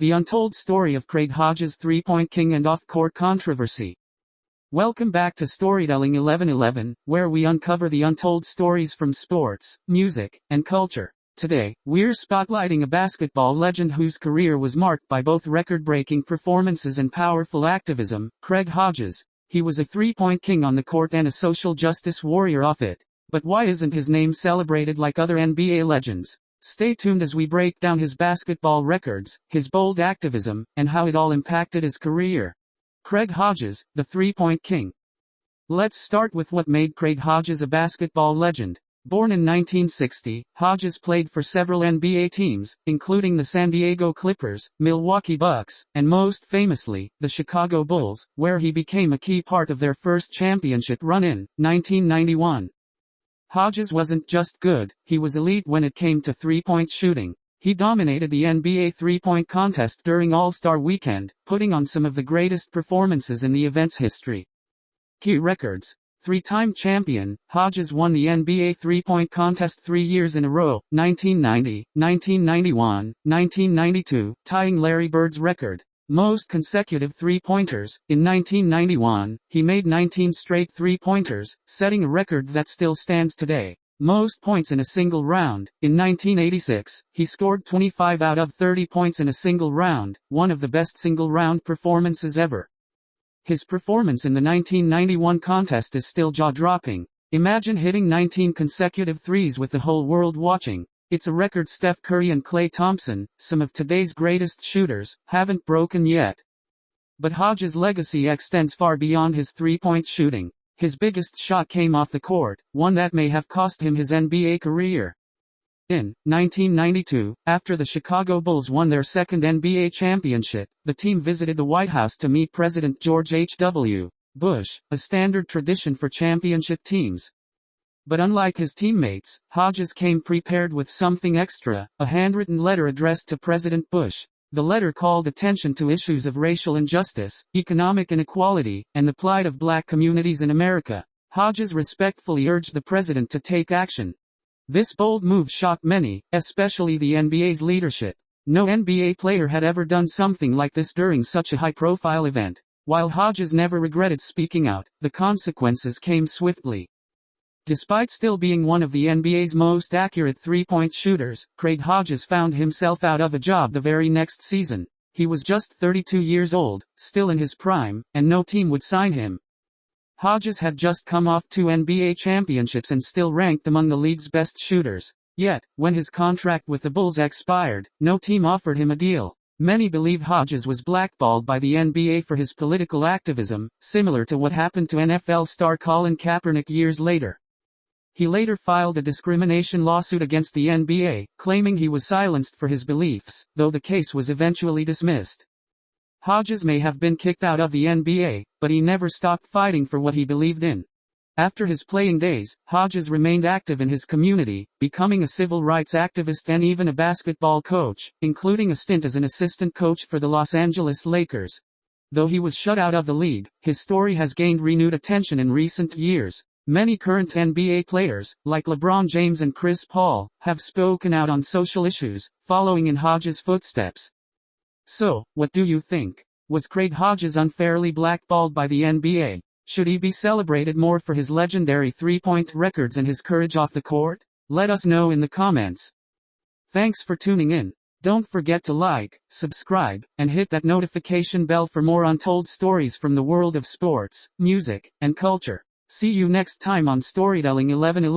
The untold story of Craig Hodges' three-point king and off-court controversy. Welcome back to Storytelling 1111, where we uncover the untold stories from sports, music, and culture. Today, we're spotlighting a basketball legend whose career was marked by both record-breaking performances and powerful activism, Craig Hodges. He was a three-point king on the court and a social justice warrior off it. But why isn't his name celebrated like other NBA legends? Stay tuned as we break down his basketball records, his bold activism, and how it all impacted his career. Craig Hodges, the three-point king. Let's start with what made Craig Hodges a basketball legend. Born in 1960, Hodges played for several NBA teams, including the San Diego Clippers, Milwaukee Bucks, and most famously, the Chicago Bulls, where he became a key part of their first championship run in 1991. Hodges wasn't just good, he was elite when it came to three-point shooting. He dominated the NBA three-point contest during All-Star Weekend, putting on some of the greatest performances in the event's history. Key records. Three-time champion, Hodges won the NBA three-point contest 3 years in a row, 1990, 1991, 1992, tying Larry Bird's record. Most consecutive three-pointers. In 1991, he made 19 straight three-pointers, setting a record that still stands today. Most points in a single round. In 1986, he scored 25 out of 30 points in a single round, one of the best single-round performances ever. His performance in the 1991 contest is still jaw-dropping. Imagine hitting 19 consecutive threes with the whole world watching. It's a record Steph Curry and Klay Thompson, some of today's greatest shooters, haven't broken yet. But Hodges' legacy extends far beyond his three-point shooting. His biggest shot came off the court, one that may have cost him his NBA career. In 1992, after the Chicago Bulls won their second NBA championship, the team visited the White House to meet President George H.W. Bush, a standard tradition for championship teams. But unlike his teammates, Hodges came prepared with something extra, a handwritten letter addressed to President Bush. The letter called attention to issues of racial injustice, economic inequality, and the plight of black communities in America. Hodges respectfully urged the president to take action. This bold move shocked many, especially the NBA's leadership. No NBA player had ever done something like this during such a high-profile event. While Hodges never regretted speaking out, the consequences came swiftly. Despite still being one of the NBA's most accurate three-point shooters, Craig Hodges found himself out of a job the very next season. He was just 32 years old, still in his prime, and no team would sign him. Hodges had just come off 2 NBA championships and still ranked among the league's best shooters. Yet, when his contract with the Bulls expired, no team offered him a deal. Many believe Hodges was blackballed by the NBA for his political activism, similar to what happened to NFL star Colin Kaepernick years later. He later filed a discrimination lawsuit against the NBA, claiming he was silenced for his beliefs, though the case was eventually dismissed. Hodges may have been kicked out of the NBA, but he never stopped fighting for what he believed in. After his playing days, Hodges remained active in his community, becoming a civil rights activist and even a basketball coach, including a stint as an assistant coach for the Los Angeles Lakers. Though he was shut out of the league, his story has gained renewed attention in recent years. Many current NBA players, like LeBron James and Chris Paul, have spoken out on social issues, following in Hodges' footsteps. So, what do you think? Was Craig Hodges unfairly blackballed by the NBA? Should he be celebrated more for his legendary three-point records and his courage off the court? Let us know in the comments. Thanks for tuning in. Don't forget to like, subscribe, and hit that notification bell for more untold stories from the world of sports, music, and culture. See you next time on Storytelling 1111.